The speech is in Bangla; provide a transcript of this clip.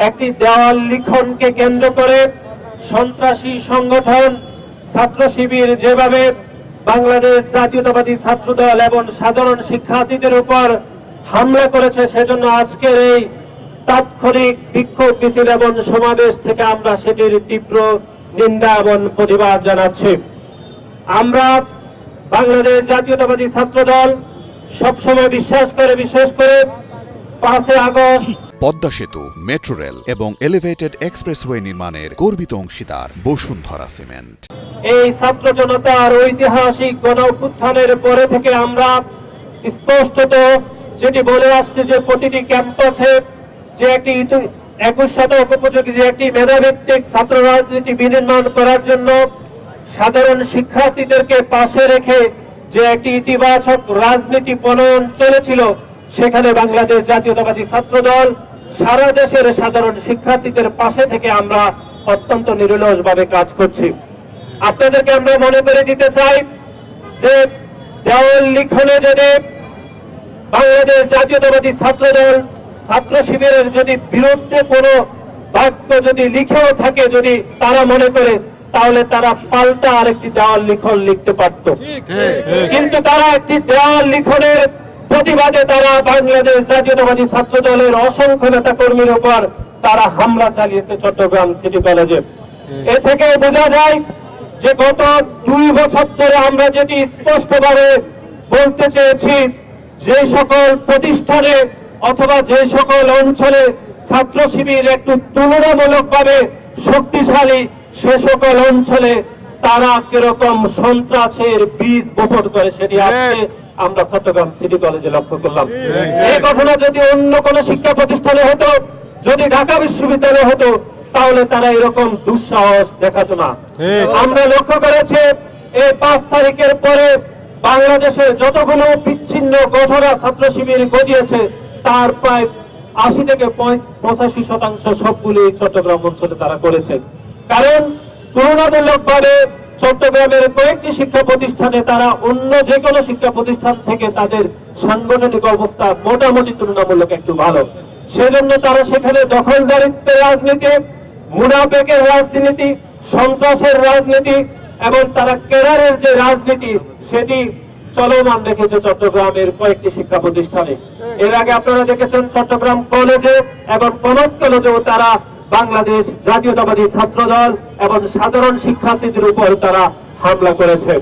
একটি দেওয়াল লিখনকে কেন্দ্র করে সন্ত্রাসী সংগঠন ছাত্র শিবির যেভাবে বাংলাদেশ জাতীয়তাবাদী ছাত্রদল এবং সাধারণ শিক্ষার্থীদের উপর হামলা করেছে, সেজন্য আজকের এই তাৎক্ষণিক বিক্ষোভ মিছিল এবং সমাবেশ থেকে আমরা সেটির তীব্র নিন্দা এবং প্রতিবাদ জানাচ্ছি। আমরা বাংলাদেশ জাতীয়তাবাদী ছাত্রদল সবসময় বিশ্বাস করে, বিশেষ করে 5 আগস্ট পদ্মা সেতু, মেট্রো রেল এবং এলিভেটেড এক্সপ্রেসওয়ে নির্মাণের গর্বিত অংশীদার বসুন্ধরা সিমেন্ট। এই ছাত্র জনতার ঐতিহাসিক গণ অভ্যুত্থানের পরে থেকে আমরা স্পষ্টত যেটি বলে আসছি যে প্রতিটি ক্যাম্পাসে যে একটি 21 শতক উপযোগী যে একটি মেধাভিত্তিক ছাত্র রাজনীতি বিনির্মাণ করার জন্য সাধারণ শিক্ষার্থীদেরকে পাশে রেখে যে একটি ইতিবাচক রাজনীতি প্রণয়ন চলেছিল, সেখানে বাংলাদেশ জাতীয়তাবাদী ছাত্রদল সারা দেশের সাধারণ শিক্ষার্থীদের পাশে থেকে আমরা অত্যন্ত নিরলসভাবে কাজ করছি। আপনাদেরকে আমরা মনে করে দিতে চাই যে দেওয়াল লিখনে যদি বাংলাদেশ জাতীয়তাবাদী ছাত্রদল ছাত্র শিবিরের যদি বিরুদ্ধে কোনো বাক্য যদি লিখেও থাকে, যদি তারা মনে করে, তাহলে তারা পাল্টা আরেকটি দেওয়াল লিখন লিখতে পারত। কিন্তু তারা একটি দেওয়াল লিখনের প্রতিবাদে তারা বাংলাদেশ জাতীয়তাবাদী ছাত্রদলের অসংখ্য নেতা কর্মীর উপর তারা হামলা চালিয়েছে চট্টগ্রাম সিটি কলেজে। এ থেকে বোঝা যায় যে গত 2 বছর ধরে আমরা যেটি স্পষ্টভাবে বলতে চেয়েছি, যে সকল প্রতিষ্ঠানে অথবা যে সকল অঞ্চলে ছাত্র শিবির একটু তুলনামূলকভাবে শক্তিশালী, সে সকল অঞ্চলে তারা কিরকম সন্ত্রাসের বীজ বপন করে, সেটি আজকে আমরা চট্টগ্রাম সিটি কলেজে লক্ষ্য করলাম। এই ঘটনা যদি অন্য কোনো শিক্ষা প্রতিষ্ঠানে হতো, যদি ঢাকা বিশ্ববিদ্যালয়ে হতো, তাহলে তারা এরকম দুঃসাহস দেখাতো না। আমরা লক্ষ্য করেছি এই 5 তারিখের পরে বাংলাদেশে যতগুলো বিচ্ছিন্ন ঘটনা ছাত্র শিবির ঘটিয়েছে, তার প্রায় 80 থেকে 85% সবগুলি চট্টগ্রাম অঞ্চলে তারা করেছে। কারণ তুলনামূলকভাবে চট্টগ্রামের কয়েকটি শিক্ষা প্রতিষ্ঠানে তারা অন্য যে কোনো শিক্ষা প্রতিষ্ঠান থেকে তাদের সাংগঠনিক অবস্থা মোটামুটি তুলনামূলক একটু ভালো। সেজন্য তারা সেখানে দখলদারিত্বের রাজনীতি, মুনাফেকের রাজনীতি, সন্ত্রাসের রাজনীতি এবং তারা কেরারের যে রাজনীতি, সেটি চলমান রেখেছে চট্টগ্রামের কয়েকটি শিক্ষা প্রতিষ্ঠানে। এর আগে আপনারা দেখেছেন চট্টগ্রাম কলেজে এবং কমার্স কলেজেও তারা বাংলাদেশ জাতীয়তাবাদী ছাত্রদল এবং সাধারণ শিক্ষার্থীদের উপর তারা হামলা করেছে।